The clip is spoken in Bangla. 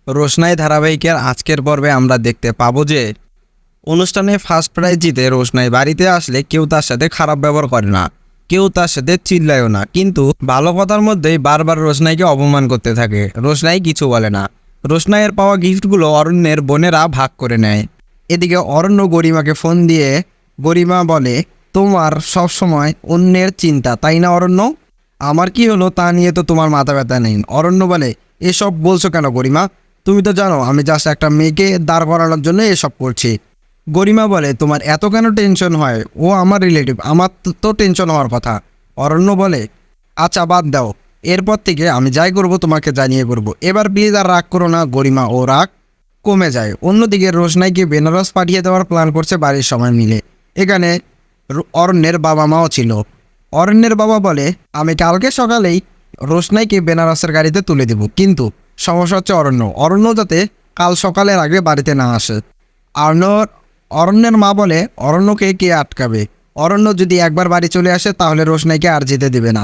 রোশনাই ধারাবাহিকের আজকের পর্বে আমরা দেখতে পাবো যে অনুষ্ঠানে ফার্স্ট প্রাইজ জিতে রোশনাই বাড়িতে আসলে কেউ তার সাথে খারাপ ব্যবহার করে না, কেউ তার সাথে চিল্লায়ও না, কিন্তু ভালো কথার মধ্যেই বারবার রোশনাইকে অপমান করতে থাকে। রোশনাই কিছু বলে না। রোশনাইয়ের পাওয়া গিফটগুলো অরণ্যের বোনেরা ভাগ করে নেয়। এদিকে অরণ্য গরিমাকে ফোন দিয়ে গরিমা বলে, তোমার সব সময় অন্যের চিন্তা, তাই না অরণ্য? আমার কি হলো তা নিয়ে তো তোমার মাথা ব্যথা নেই। অরণ্য বলে, এসব বলছো কেন গরিমা? তুমি তো জানো আমি জাস্ট একটা মেয়েকে দাঁড় করানোর জন্য এসব করছি। গরিমা বলে, তোমার এত কেন টেনশন হয়? ও আমার রিলেটিভ, আমার তো টেনশন হওয়ার কথা। অরণ্য বলে, আচ্ছা বাদ দাও, এরপর থেকে আমি যাই করব তোমাকে জানিয়ে করব। এবার প্লিজ আর রাগ করো না গরিমা। ও রাগ কমে যায়। অন্যদিকে রোশনাইকে বেনারস পাঠিয়ে দেওয়ার প্ল্যান করছে বাড়ির সবাই মিলে। এখানে অরণ্যের বাবা মাও ছিল। অরণ্যের বাবা বলে, আমি কালকে সকালেই রোশনাইকে বেনারসের গাড়িতে তুলে দেব, কিন্তু সমস্যা হচ্ছে অরণ্য যাতে কাল সকালের আগে বাড়িতে না আসে। অরণ্য অরণ্যের মা বলে, অরণ্যকে কে আটকাবে? অরণ্য যদি একবার বাড়ি চলে আসে তাহলে রোশনাইকে আর যেতে দেবে না।